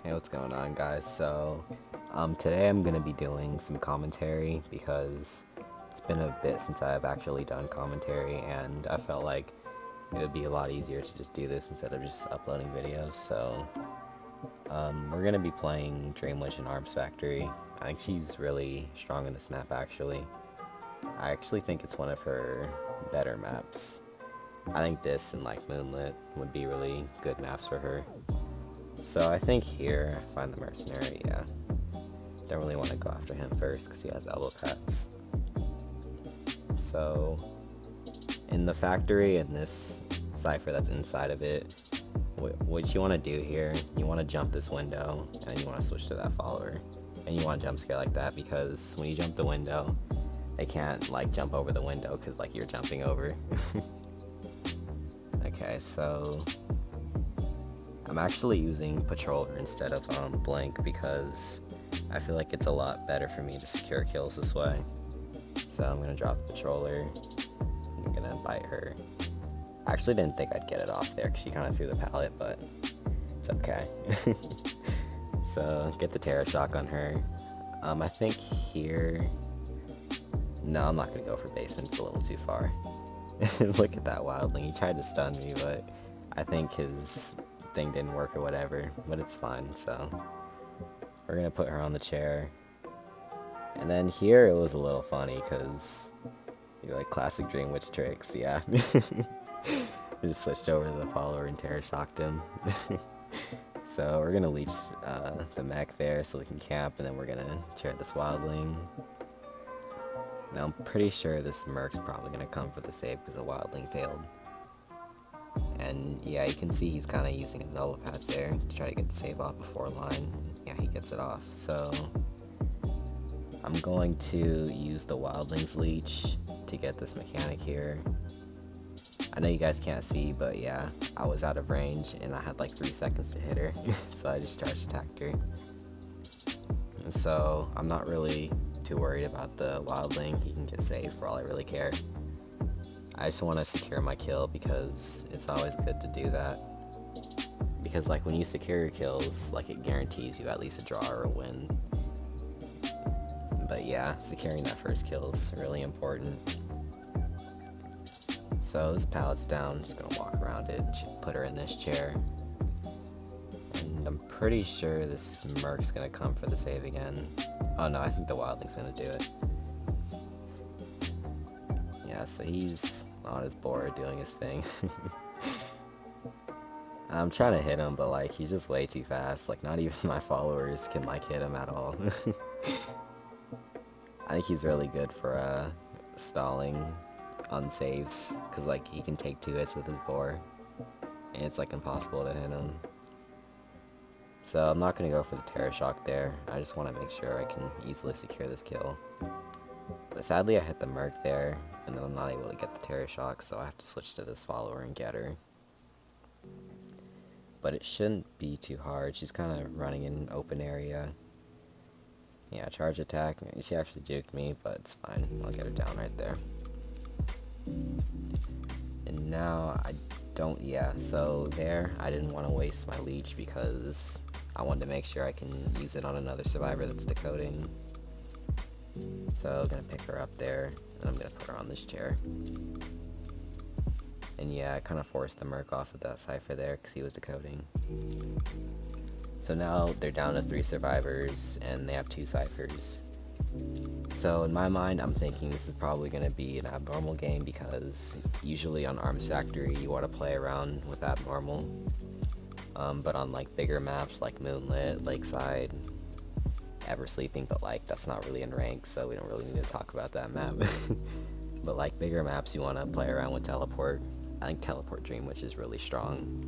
Hey, what's going on, guys? Today I'm gonna be doing some commentary because it's been a bit since I've actually done commentary, and I felt like it would be a lot easier to just do this instead of just uploading videos. We're gonna be playing Dream Witch in Arms Factory. I think she's really strong in this map, actually. I actually think it's one of her better maps. I think this and like Moonlit would be really good maps for her. So I think here, find the mercenary, yeah. Don't really want to go after him first because he has elbow pats. So, in the factory and this cipher that's inside of it, what you want to do here, you want to jump this window and then you want to switch to that follower. And you want to jump scare like that because when you jump the window, they can't like jump over the window because like you're jumping over. Okay, so I'm actually using Patroller instead of Blink because I feel like it's a lot better for me to secure kills this way. So I'm gonna drop the Patroller. I'm gonna bite her. I actually didn't think I'd get it off there because she kind of threw the pallet, but it's okay. So get the Terror Shock on her. I think here. No, I'm not gonna go for basement. It's a little too far. Look at that wildling. He tried to stun me, but I think his thing didn't work or whatever. But it's fine. So we're gonna put her on the chair. And then here it was a little funny because you're like classic Dream Witch tricks, yeah. I just switched over to the follower and Terror Shocked him. So we're gonna leech the mech there so we can camp, and then we're gonna chair this wildling. Now I'm pretty sure this Merc's probably gonna come for the save because the wildling failed. And yeah, you can see he's kind of using his elbow pads there to try to get the save off before line. Yeah, he gets it off. So I'm going to use the wildling's leech to get this mechanic here. I know you guys can't see, but yeah, I was out of range and I had like 3 seconds to hit her, so I just charge attacked her. And so I'm not really too worried about the wildling. He can get saved for all I really care. I just want to secure my kill because it's always good to do that. Because like when you secure your kills, like it guarantees you at least a draw or a win. But yeah, securing that first kill is really important. So this pallet's down, just gonna walk around it, put her in this chair. And I'm pretty sure this Merc's gonna come for the save again. Oh no, I think the wildling's gonna do it. Yeah, so he's on his board doing his thing. I'm trying to hit him, but like he's just way too fast. Like not even my followers can like hit him at all. I think he's really good for stalling on saves, because like he can take 2 hits with his boar, and it's like impossible to hit him. So I'm not going to go for the Terror Shock there. I just want to make sure I can easily secure this kill. But sadly I hit the Merc there, and then I'm not able to get the Terror Shock, so I have to switch to this follower and get her. But it shouldn't be too hard. She's kind of running in an open area. Yeah, charge attack. She actually juked me, but it's fine. I'll get her down right there. And now I don't, yeah, so there, I didn't want to waste my leech because I wanted to make sure I can use it on another survivor that's decoding. So I'm going to pick her up there, and I'm going to put her on this chair. And yeah, I kind of forced the Merc off of that cipher there because he was decoding. So now they're down to 3 survivors, and they have 2 ciphers. So in my mind, I'm thinking this is probably going to be an abnormal game because usually on Arms Factory you want to play around with abnormal. But on like bigger maps like Moonlit, Lakeside, Ever Sleeping, but like that's not really in rank, so we don't really need to talk about that map. But like bigger maps, you want to play around with Teleport. I think Teleport Dream Witch is really strong.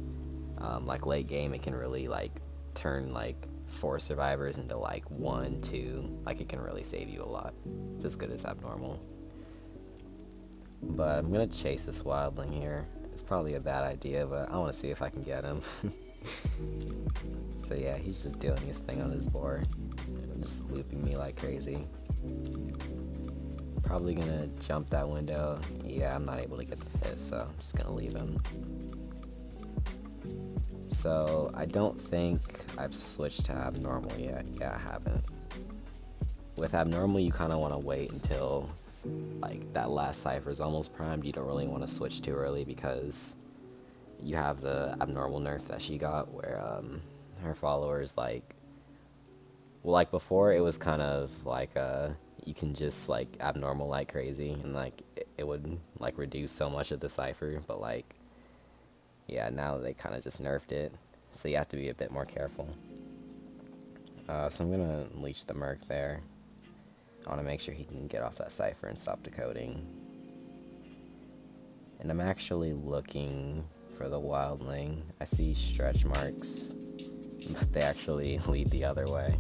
Like late game, it can really like turn like 4 survivors into like 1, 2. Like it can really save you a lot. It's as good as abnormal. But I'm gonna chase this wildling here. It's probably a bad idea, but I want to see if I can get him. So yeah, he's just doing his thing on his board, just looping me like crazy. Probably gonna jump that window. Yeah, I'm not able to get the hit, so I'm just gonna leave him. So I don't think I've switched to abnormal yet. Yeah, I haven't. With abnormal, you kind of want to wait until like that last cipher is almost primed. You don't really want to switch too early because you have the abnormal nerf that she got where her followers like before it was kind of like you can just like abnormal like crazy and like it would like reduce so much of the cipher, but like yeah, now they kind of just nerfed it, so you have to be a bit more careful. So I'm gonna leech the Merc there. I want to make sure he can get off that cipher and stop decoding. And I'm actually looking for the wildling. I see stretch marks, but they actually lead the other way.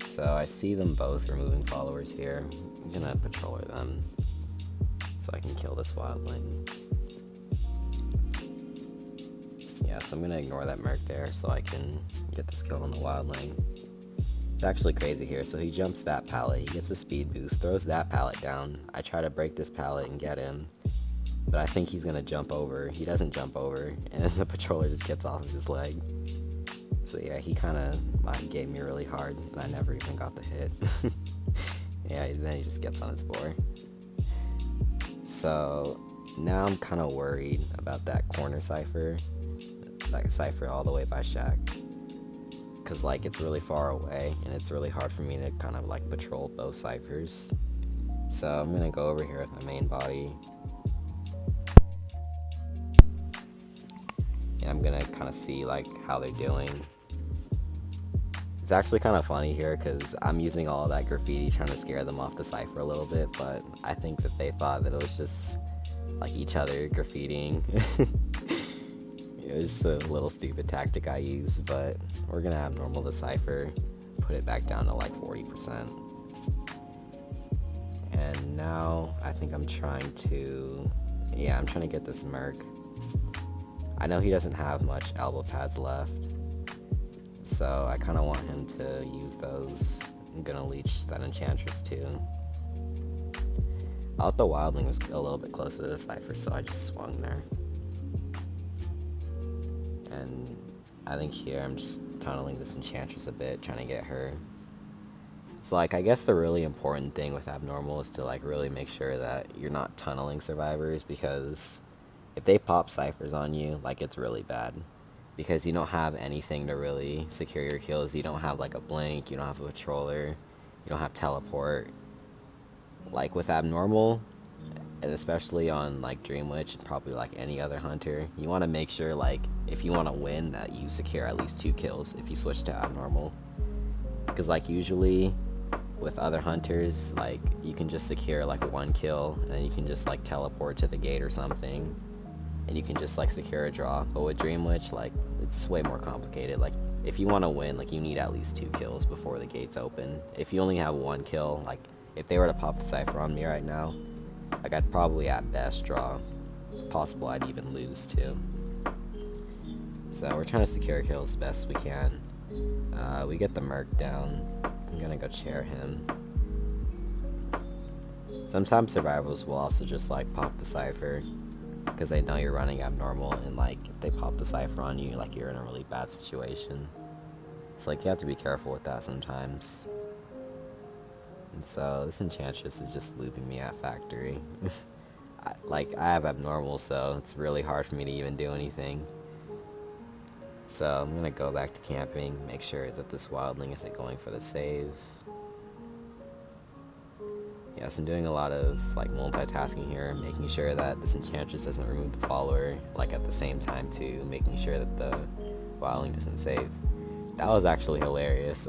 So I see them both removing followers here. I'm gonna patroller them so I can kill this wildling. Yeah, so I'm gonna ignore that Merc there so I can get this kill on the wildling. It's actually crazy here. So he jumps that pallet, he gets a speed boost, throws that pallet down. I try to break this pallet and get him, but I think he's gonna jump over. He doesn't jump over, and the patroller just gets off of his leg. So yeah, he kind of mind gave me really hard, and I never even got the hit. Yeah, then he just gets on his board. So now I'm kind of worried about that corner cipher, that cipher all the way by Shack, because like it's really far away, and it's really hard for me to kind of like patrol both ciphers. So I'm gonna go over here with my main body, and I'm gonna kind of see like how they're doing. It's actually kind of funny here because I'm using all of that graffiti trying to scare them off the cipher a little bit, but I think that they thought that it was just like each other graffitiing. It was just a little stupid tactic I used, but we're gonna abnormal the cipher, put it back down to like 40%. And now I think I'm trying to get this Merc. I know he doesn't have much elbow pads left, so I kind of want him to use those. I'm gonna leech that Enchantress too. I thought the wildling was a little bit closer to the cipher, so I just swung there. And I think here I'm just tunneling this Enchantress a bit, trying to get her. So like I guess the really important thing with abnormal is to like really make sure that you're not tunneling survivors, because if they pop ciphers on you, like it's really bad. Because you don't have anything to really secure your kills. You don't have like a blink, you don't have a patroller, you don't have teleport. Like with abnormal, and especially on like Dream Witch and probably like any other hunter, you want to make sure like if you want to win that you secure at least 2 kills if you switch to abnormal. Because like usually with other hunters, like you can just secure like 1 kill and then you can just like teleport to the gate or something, and you can just like secure a draw. But with Dream Witch, like it's way more complicated. Like if you want to win, like you need at least 2 kills before the gates open. If you only have 1 kill, like if they were to pop the cipher on me right now, like I'd probably at best draw. It's possible I'd even lose too. So we're trying to secure kills as best we can. We get the Merc down. I'm gonna go chair him. Sometimes survivors will also just like pop the cipher because they know you're running abnormal, and like if they pop the cipher on you, like you're in a really bad situation. So like you have to be careful with that sometimes. And so this Enchantress is just looping me at factory. I have abnormal, so it's really hard for me to even do anything. So I'm gonna go back to camping, make sure that this wildling isn't going for the save. Yes, I'm doing a lot of like multitasking here, making sure that this Enchantress doesn't remove the follower, like at the same time too, making sure that the wildling doesn't save. That was actually hilarious.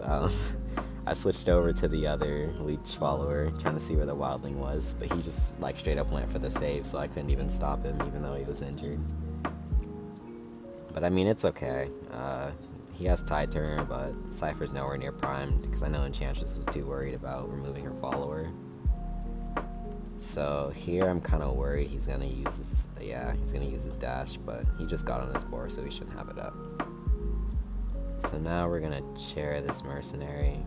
I switched over to the other leech follower, trying to see where the wildling was, but he just like straight up went for the save, so I couldn't even stop him, even though he was injured. But I mean, it's okay. He has Tide Turner, but Cypher's nowhere near primed, because I know Enchantress was too worried about removing her follower. So here I'm kind of worried he's gonna use his, he's gonna use his dash, but he just got on his board, so he shouldn't have it up. So now we're gonna chair this mercenary,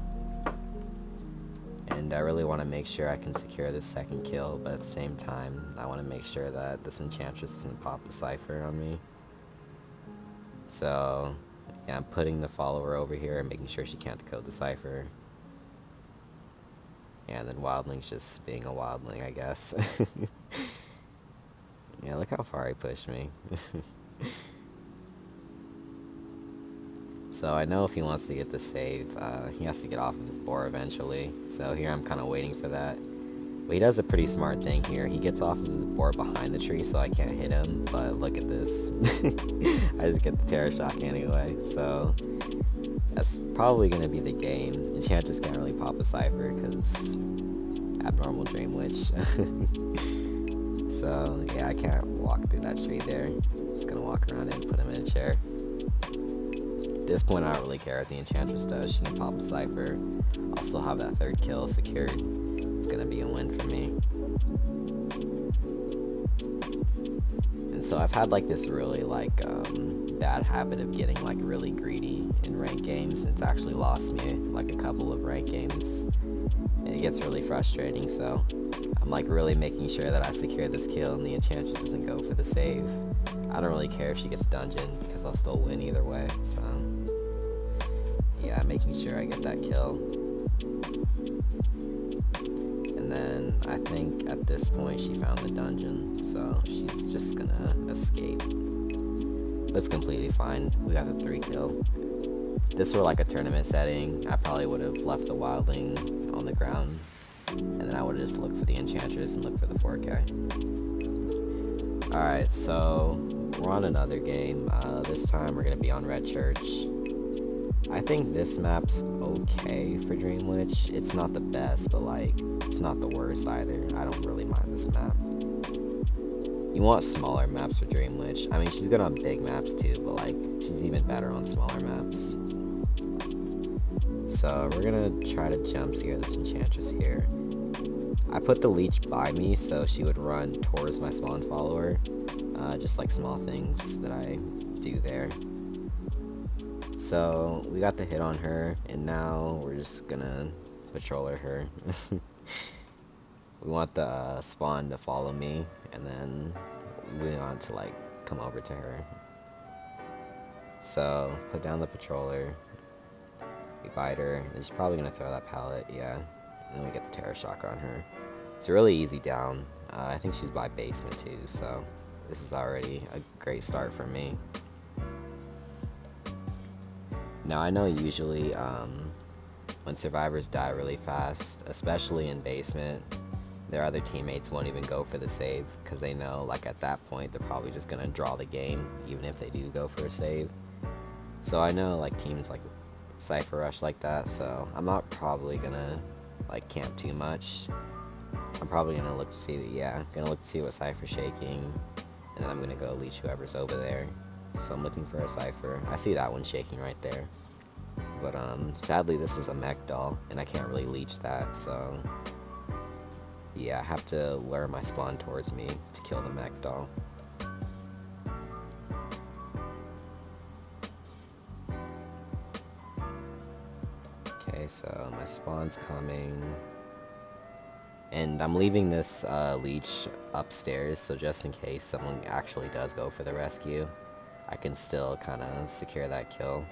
and I really want to make sure I can secure this second kill, but at the same time I want to make sure that this Enchantress doesn't pop the cipher on me. So yeah, I'm putting the follower over here and making sure she can't decode the cipher. Yeah, and then Wildling's just being a Wildling, I guess. Yeah, look how far he pushed me. So I know if he wants to get the save, he has to get off of his boar eventually. So here I'm kind of waiting for that. But he does a pretty smart thing here. He gets off of his boar behind the tree so I can't hit him. But look at this. I just get the Terror Shock anyway. So that's probably going to be the game. Enchantress can't really pop a cipher because Abnormal Dream Witch. So yeah, I can't walk through that tree there. I'm just going to walk around and put him in a chair. At this point, I don't really care what the Enchantress does. She can pop a cipher. I'll still have that third kill secured. It's gonna be a win for me. And so I've had like this really bad habit of getting like really greedy in ranked games, and it's actually lost me like a couple of ranked games. And it gets really frustrating, so I'm like really making sure that I secure this kill and the Enchantress doesn't go for the save. I don't really care if she gets dungeon because I'll still win either way, so yeah, making sure I get that kill. And then I think at this point she found the dungeon, so she's just gonna escape. But it's completely fine. We got the 3 kill. If this were like a tournament setting, I probably would have left the Wildling on the ground, and then I would have just looked for the Enchantress and looked for the 4K. Alright, so we're on another game. This time we're gonna be on Red Church. I think this map's okay for Dream Witch. It's not the best, but like, it's not the worst either. I don't really mind this map. You want smaller maps for Dream Witch. I mean, she's good on big maps too, but like, she's even better on smaller maps. So we're gonna try to jump scare this Enchantress here. I put the leech by me so she would run towards my spawn follower. Just like small things that I do there. So we got the hit on her, and now we're just gonna patroller her. We want the spawn to follow me, and then we want to like come over to her. So put down the patroller, we bite her, and she's probably gonna throw that pallet, yeah. And then we get the Terror Shock on her. It's a really easy down. I think she's by basement too, so this is already a great start for me. Now I know usually when survivors die really fast, especially in basement, their other teammates won't even go for the save because they know like at that point they're probably just gonna draw the game even if they do go for a save. So I know like teams like Cypher Rush like that, so I'm not probably gonna like camp too much. I'm probably gonna look to see what Cypher's shaking, and then I'm gonna go leech whoever's over there. So I'm looking for a Cypher. I see that one shaking right there. But sadly this is a mech doll, and I can't really leech that, so yeah, I have to lure my spawn towards me to kill the mech doll. Okay, so my spawn's coming. And I'm leaving this leech upstairs, so just in case someone actually does go for the rescue, I can still kind of secure that kill.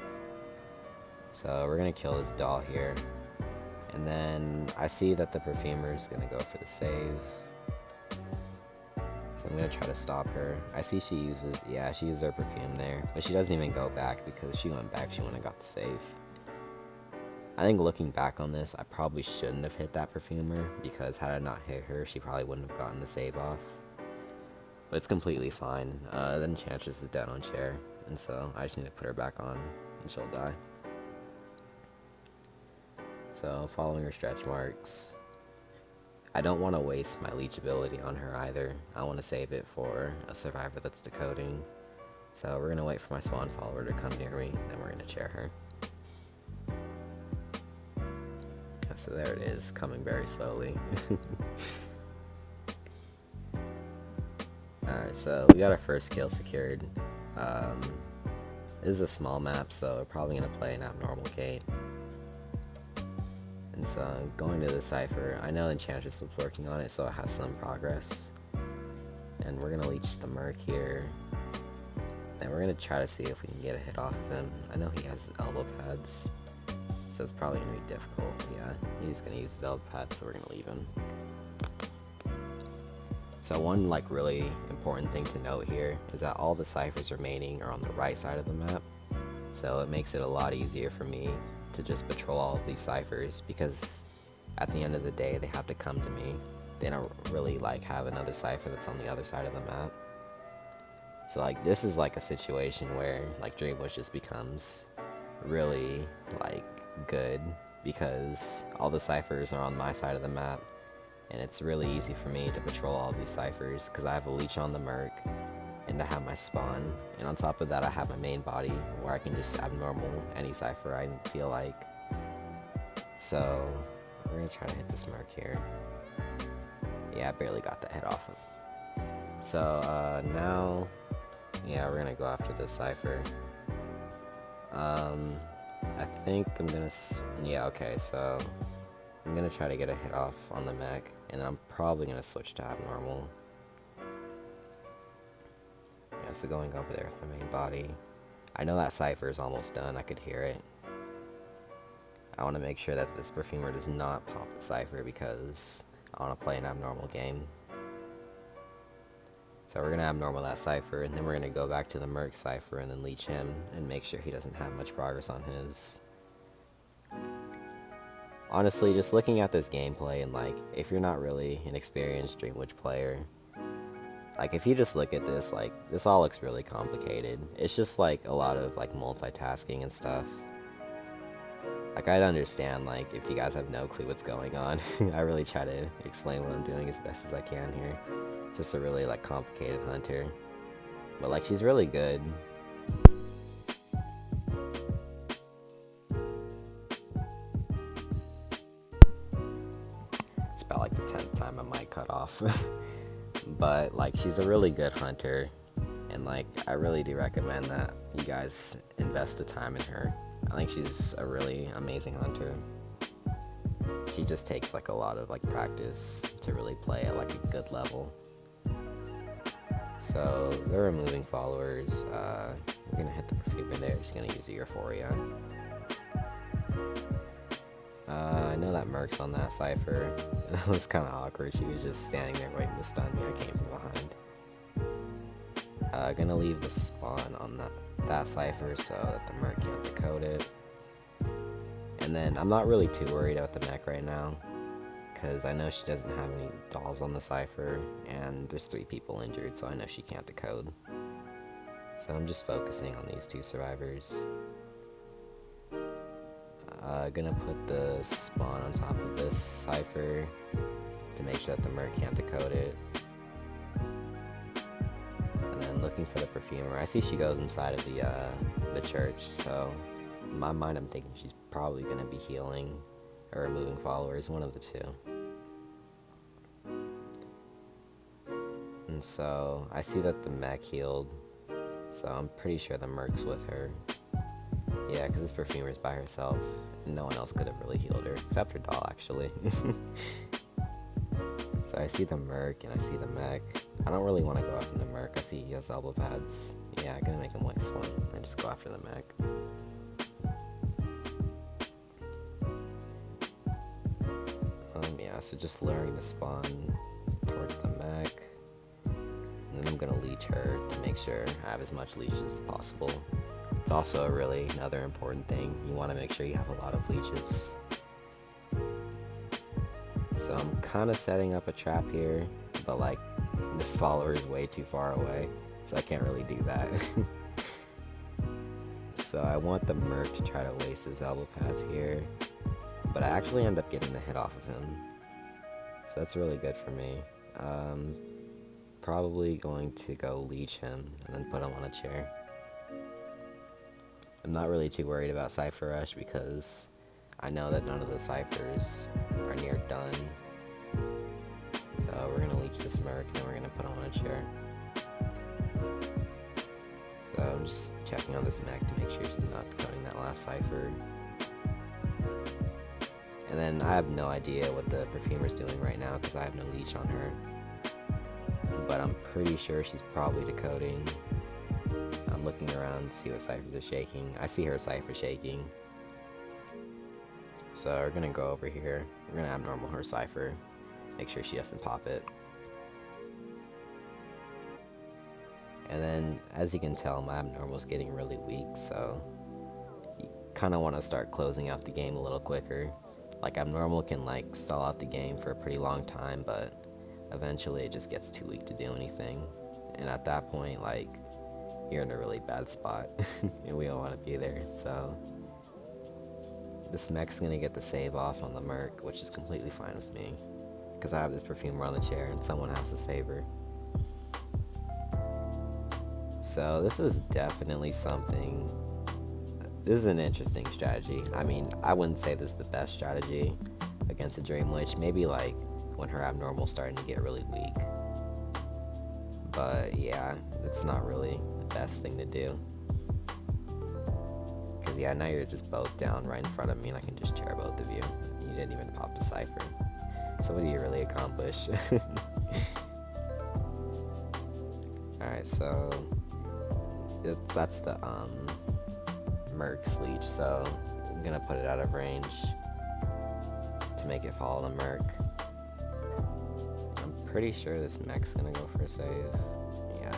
So we're going to kill this doll here. And then I see that the perfumer is going to go for the save. So I'm going to try to stop her. I see she uses her perfume there. But she doesn't even go back because she went back, she wouldn't have got the save. I think looking back on this, I probably shouldn't have hit that perfumer, because had I not hit her, she probably wouldn't have gotten the save off. But it's completely fine. The Enchantress is dead on chair, and so I just need to put her back on, and she'll die. So, following her stretch marks. I don't want to waste my leech ability on her either. I want to save it for a survivor that's decoding. So we're going to wait for my spawn follower to come near me, then we're going to chair her. So there it is, coming very slowly. Alright, so we got our first kill secured. This is a small map, so we're probably going to play an abnormal game. And so going to the Cypher, I know Enchantress was working on it, so it has some progress. And we're going to leech the Merc here. Then we're gonna try to see if we can get a hit off of him. I know he has his elbow pads, so it's probably gonna be difficult. Yeah, he's gonna use his elbow pads, so we're gonna leave him. So one like really important thing to note here is that all the ciphers remaining are on the right side of the map. So it makes it a lot easier for me to just patrol all of these ciphers, because at the end of the day they have to come to me. They don't really like have another cipher that's on the other side of the map. So like this is like a situation where like Dreamwitch just becomes really like good, because all the ciphers are on my side of the map, and it's really easy for me to patrol all these ciphers because I have a leech on the Merc and I have my spawn, and on top of that I have my main body where I can just abnormal any cipher I feel like. So we're gonna try to hit this Merc here. Yeah, I barely got that hit off of. So now, yeah, we're gonna go after this cipher. I think I'm gonna, yeah, okay, so I'm gonna try to get a hit off on the mech, and then I'm probably gonna switch to abnormal. Yeah, so going over there with my main body. I know that cipher is almost done, I could hear it. I want to make sure that this Perfumer does not pop the cipher, because I want to play an abnormal game. So we're going to abnormal that cipher, and then we're going to go back to the Merc cipher and then leech him and make sure he doesn't have much progress on his. Honestly, just looking at this gameplay, and like, if you're not really an experienced Dreamwitch player, like if you just look at this, like, this all looks really complicated. It's just like a lot of like multitasking and stuff. Like, I'd understand, like, if you guys have no clue what's going on. I really try to explain what I'm doing as best as I can here. Just a really, like, complicated hunter. But, like, she's really good. It's about, like, the 10th time I might cut off. But, like, she's a really good hunter. And, like, I really do recommend that you guys invest the time in her. I think she's a really amazing hunter. She just takes like a lot of like practice to really play at like a good level. So they're removing followers. We're gonna hit the Perfume in there. She's gonna use Euphoria. I know that Merc's on that cipher. It was kind of awkward. She was just standing there waiting to stun me. I came from behind. Gonna leave the spawn on that cipher so that the Merc can't decode it. And then I'm not really too worried about the mech right now, because I know she doesn't have any dolls on the cipher, and there's 3 people injured, so I know she can't decode. So I'm just focusing on these 2 survivors. Gonna put the spawn on top of this cipher to make sure that the Merc can't decode it. And then looking for the Perfumer. I see she goes inside of the church, so in my mind I'm thinking she's probably going to be healing or removing followers, one of the 2. And so I see that the mech healed, so I'm pretty sure the Merc's with her. Yeah, because this Perfumer's by herself, and no one else could have really healed her, except her doll, actually. So I see the Merc, and I see the mech. I don't really want to go after the Merc. I see he has elbow pads. Yeah, I'm going to make him waste 1, and just go after the mech. Yeah, so just luring the spawn towards the mech. And then I'm going to leech her to make sure I have as much leeches as possible. It's also a really another important thing. You want to make sure you have a lot of leeches. So I'm kind of setting up a trap here, but like this follower is way too far away, so I can't really do that. So I want the Merc to try to waste his elbow pads here, but I actually end up getting the hit off of him. So that's really good for me. Probably going to go leech him and then put him on a chair. I'm not really too worried about Cypher Rush because I know that none of the ciphers are near done. So we're going to leech this Merc and then we're going to put him on a chair. So I'm just checking on this mech to make sure she's not decoding that last cipher. And then I have no idea what the Perfumer's doing right now because I have no leech on her. But I'm pretty sure she's probably decoding. I'm looking around to see what ciphers are shaking. I see her cipher shaking. So we're gonna go over here. We're gonna abnormal her cipher. Make sure she doesn't pop it. And then, as you can tell, my abnormal's getting really weak, so you kind of want to start closing out the game a little quicker. Like, abnormal can, like, stall out the game for a pretty long time, but eventually it just gets too weak to do anything. And at that point, like, you're in a really bad spot, and we don't want to be there, so... This mech's gonna get the save off on the Merc, which is completely fine with me, because I have this Perfumer on the chair, and someone has to save her. So this is definitely something... This is an interesting strategy. I mean, I wouldn't say this is the best strategy against a Dream Witch. Maybe, like, when her abnormal's starting to get really weak. But, yeah, it's not really the best thing to do. Because, yeah, now you're just both down right in front of me, and I can just chair both of you. You didn't even pop the cipher. So what do you really accomplish? Alright, so... That's the, Merc's leech, so I'm gonna put it out of range to make it follow the Merc. I'm pretty sure this mech's gonna go for a save. Yeah.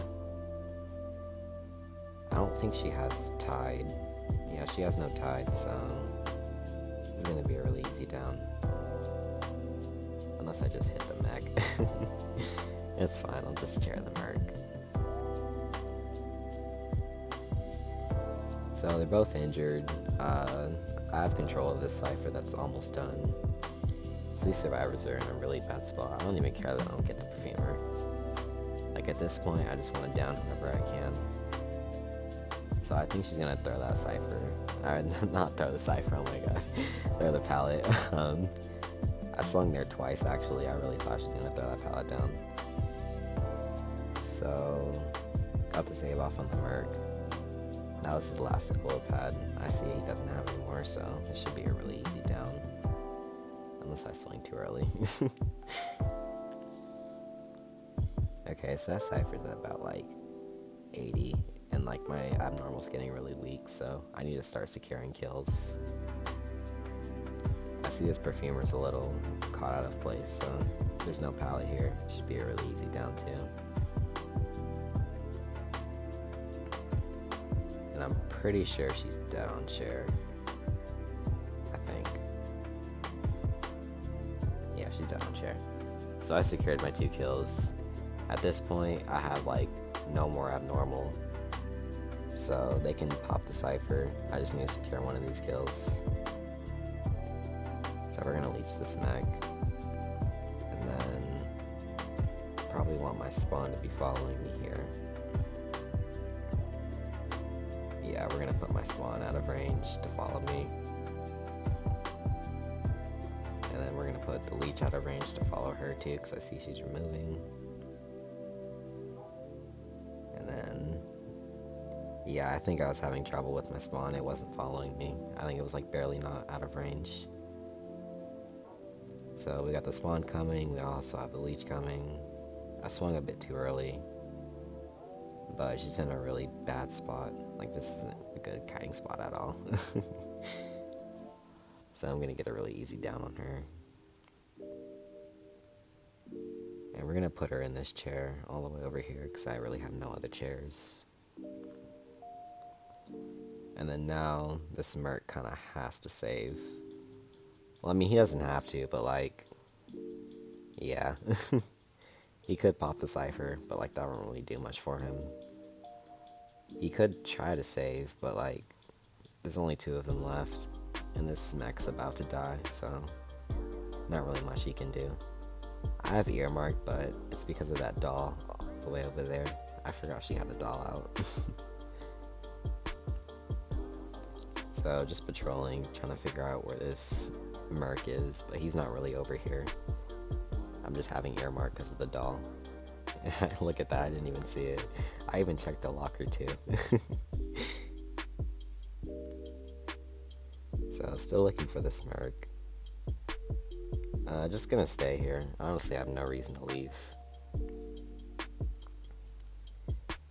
I don't think she has Tide. Yeah, she has no Tide, so it's gonna be a really easy down. Unless I just hit the mech. It's fine, I'll just chair the Merc. So they're both injured. I have control of this cipher that's almost done. So these survivors are in a really bad spot. I don't even care that I don't get the Perfumer. Like, at this point, I just want to down whoever I can. So I think she's gonna throw that cipher. Or not throw the cipher, oh my god. Throw the pallet. I swung there twice actually. I really thought she was gonna throw that pallet down. So got the save off on the Merc. Now this is the last Echolode pad. I see he doesn't have any more, so this should be a really easy down. Unless I swing too early. Okay, so that cipher's at about like 80, and like my abnormal's getting really weak, so I need to start securing kills. I see this Perfumer's a little caught out of place, so there's no pallet here. It should be a really easy down too. And I'm pretty sure she's dead on chair. I think. Yeah, she's dead on chair. So I secured my 2 kills. At this point, I have like no more abnormal. So they can pop the cipher. I just need to secure one of these kills. So we're gonna leech this mech. And then probably want my spawn to be following me here. Yeah, we're gonna put my spawn out of range to follow me. And then we're gonna put the leech out of range to follow her too, because I see she's removing. And then, yeah, I think I was having trouble with my spawn. It wasn't following me. I think it was like barely not out of range. So we got the spawn coming, we also have the leech coming. I swung a bit too early, but she's in a really bad spot. Like, this isn't a good kiting spot at all. So I'm gonna get a really easy down on her. And we're gonna put her in this chair all the way over here, because I really have no other chairs. And then now, this Merc kind of has to save. Well, I mean, he doesn't have to, but like, yeah. He could pop the cipher, but like, that won't really do much for him. He could try to save, but like, there's only 2 of them left, and this mech's about to die, so not really much he can do. I have earmarked, but it's because of that doll all the way over there. I forgot she had a doll out. So just patrolling, trying to figure out where this Merc is, but he's not really over here. I'm just having earmark because of the doll. Look at that, I didn't even see it. I even checked the locker too. So still looking for this Merc. Just gonna stay here. Honestly, I have no reason to leave.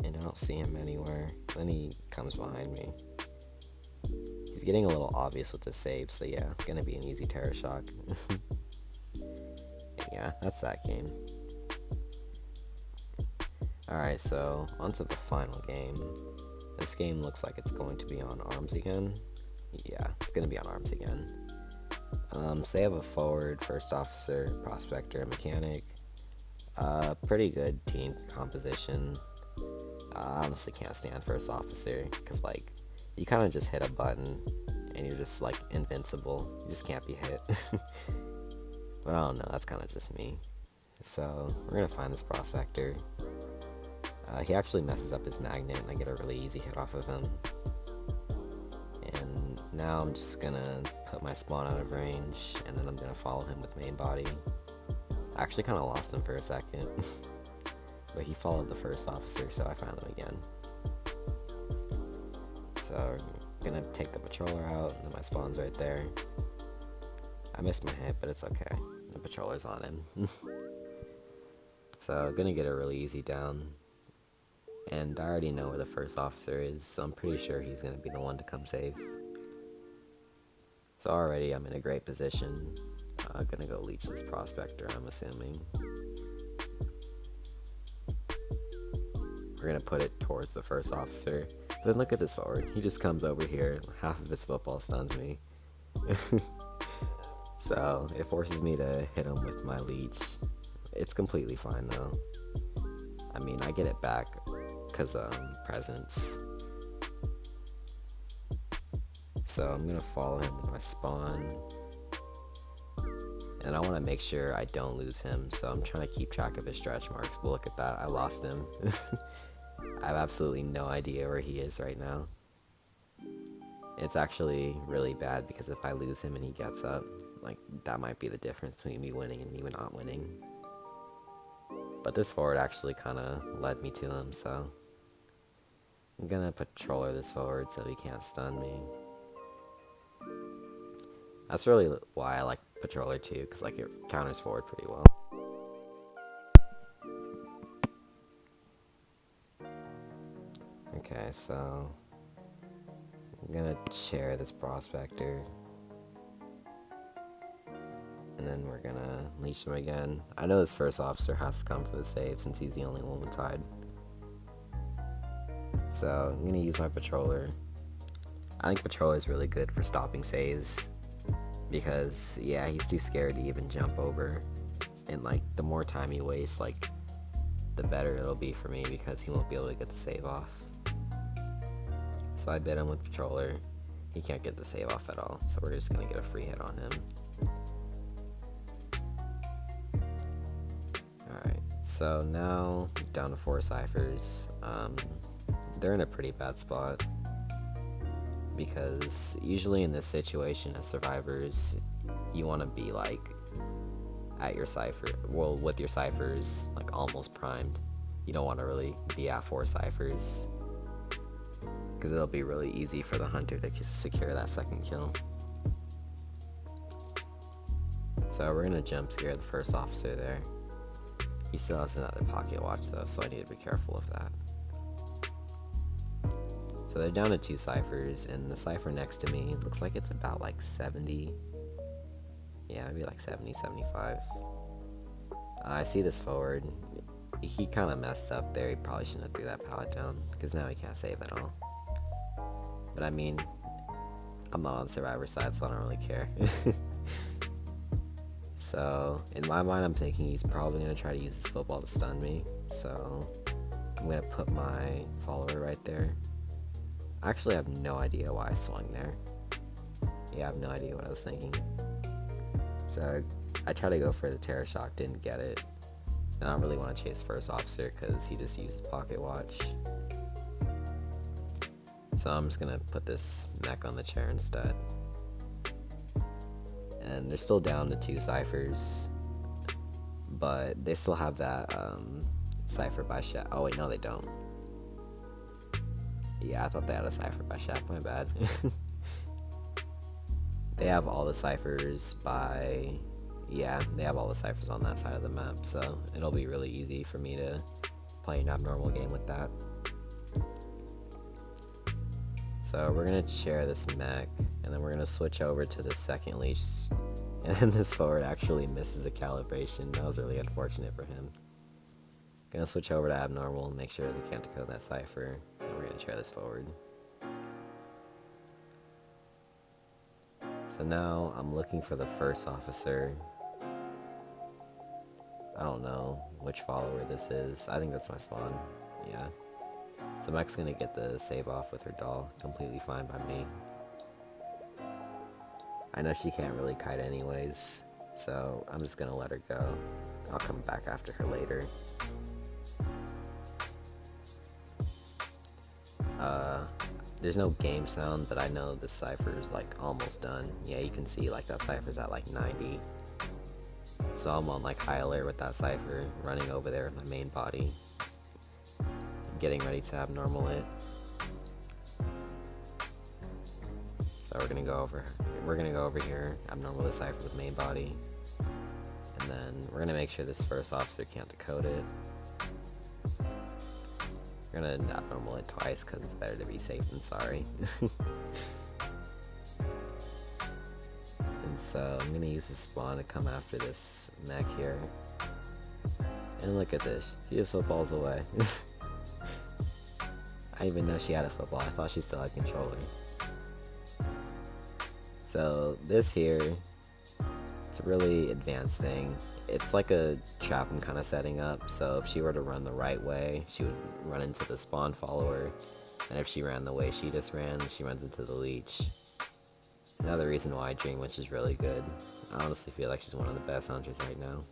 And I don't don't see him anywhere. Then he comes behind me. He's getting a little obvious with the save, so yeah, gonna be an easy terror shock. Yeah, that's that game. Alright, so onto the final game. This game looks like it's going to be on arms again. Yeah, it's gonna be on arms again. So they have a forward, first officer, prospector, and mechanic. Pretty good team composition. I honestly can't stand first officer, because like, you kind of just hit a button and you're just like invincible. You just can't be hit. But I don't know, that's kind of just me. So we're gonna find this prospector. He actually messes up his magnet and I get a really easy hit off of him. And now I'm just gonna put my spawn out of range and then I'm gonna follow him with main body. I actually kind of lost him for a second. But he followed the first officer, so I found him again. So I'm gonna take the patroller out, and then my spawn's right there. I missed my hit, but it's okay. The patroller's on him. So gonna get a really easy down. And I already know where the first officer is, so I'm pretty sure he's gonna be the one to come save. So already I'm in a great position. Gonna go leech this prospector, I'm assuming. We're gonna put it towards the first officer. But then look at this forward. He just comes over here. Half of his football stuns me. So it forces me to hit him with my leech. It's completely fine though. I mean, I get it back because presence. So I'm gonna follow him with my spawn. And I want to make sure I don't lose him, so I'm trying to keep track of his stretch marks. But look at that, I lost him. I have absolutely no idea where he is right now. It's actually really bad because if I lose him and he gets up, like, that might be the difference between me winning and me not winning. But this forward actually kind of led me to him, so I'm gonna patroller this forward so he can't stun me. That's really why I like patroller too, because like it counters forward pretty well. Okay, so I'm gonna share this prospector. And then we're gonna leash him again. I know this first officer has to come for the save since he's the only one with tide. So I'm gonna use my patroller. I think patroller is really good for stopping saves. Because, yeah, he's too scared to even jump over. And, like, the more time he wastes, like, the better it'll be for me because he won't be able to get the save off. So I bit him with patroller. He can't get the save off at all, so we're just gonna get a free hit on him. Alright, so now down to 4 ciphers. They're in a pretty bad spot. Because usually in this situation as survivors, you want to be like at your cipher, well, with your ciphers like almost primed. You don't want to really be at 4 ciphers because it'll be really easy for the hunter to secure that second kill. So we're gonna jump scare the first officer there. He still has another pocket watch though, so I need to be careful of that. So they're down to 2 ciphers, and the cipher next to me looks like it's about like 70. Yeah, maybe like 70, 75. I see this forward. He kind of messed up there. He probably shouldn't have threw that pallet down, because now he can't save at all. But I mean, I'm not on the survivor side, so I don't really care. So, in my mind, I'm thinking he's probably going to try to use his football to stun me. So, I'm going to put my follower right there. Actually, I have no idea why I swung there. Yeah, I have no idea what I was thinking. So I tried to go for the terror shock, didn't get it. And I don't really want to chase first officer because he just used pocket watch. So I'm just gonna put this mech on the chair instead. And they're still down to 2 ciphers, but they still have that cipher by Shaq. Oh wait, no they don't. Yeah, I thought they had a cipher by Shaq, my bad. They have all the ciphers by... Yeah, they have all the ciphers on that side of the map, so it'll be really easy for me to play an abnormal game with that. So we're gonna share this mech, and then we're gonna switch over to the second leash. And this forward actually misses a calibration. That was really unfortunate for him. Gonna switch over to abnormal and make sure they can't decode that cipher. And we're gonna share this forward. So now I'm looking for the first officer. I don't know which follower this is. I think that's my spawn. Yeah. So Mech's gonna get the save off with her doll. Completely fine by me. I know she can't really kite anyways, so I'm just gonna let her go. I'll come back after her later. There's no game sound, but I know the cipher is like almost done. Yeah, you can see like that cipher's at like 90. So I'm on like high alert with that cipher, running over there with my main body, getting ready to abnormal it. So we're gonna go over here, abnormal the cipher with main body, and then we're gonna make sure this first officer can't decode it. We're gonna abnormal it twice because it's better to be safe than sorry. And so I'm gonna use the spawn to come after this mech here. And look at this, she just footballs away. I didn't even know she had a football, I thought she still had controller. So this here, it's a really advanced thing. It's like a trap I'm kind of setting up, so if she were to run the right way, she would run into the spawn follower, and if she ran the way she just ran, she runs into the leech. Another reason why Dream Witch is really good. I honestly feel like she's one of the best hunters right now.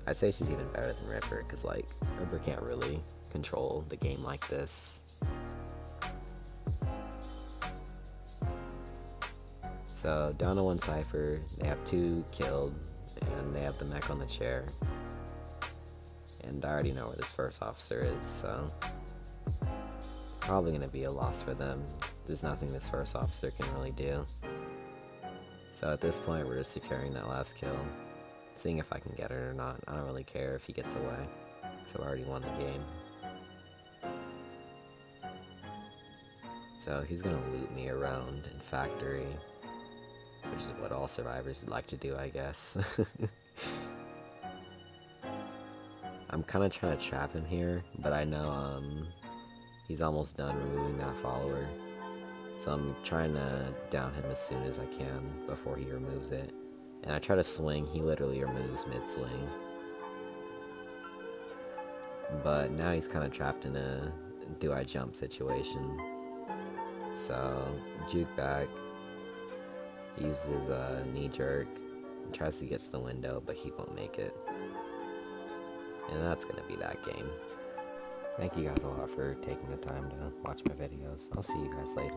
I'd say she's even better than Ripper, because like, Ripper can't really control the game like this. So down to one cipher, they have 2 killed, and they have the mech on the chair. And I already know where this first officer is, so it's probably going to be a loss for them. There's nothing this first officer can really do. So at this point, we're just securing that last kill, seeing if I can get it or not. I don't really care if he gets away, so I already won the game. So he's going to loot me around in factory, which is what all survivors like to do, I guess. I'm kind of trying to trap him here, but I know he's almost done removing that follower. So I'm trying to down him as soon as I can before he removes it. And I try to swing, he literally removes mid-swing. But now he's kind of trapped in a do I jump situation. So, juke back. He uses a knee jerk, and tries to get to the window, but he won't make it. And that's gonna be that game. Thank you guys a lot for taking the time to watch my videos. I'll see you guys later.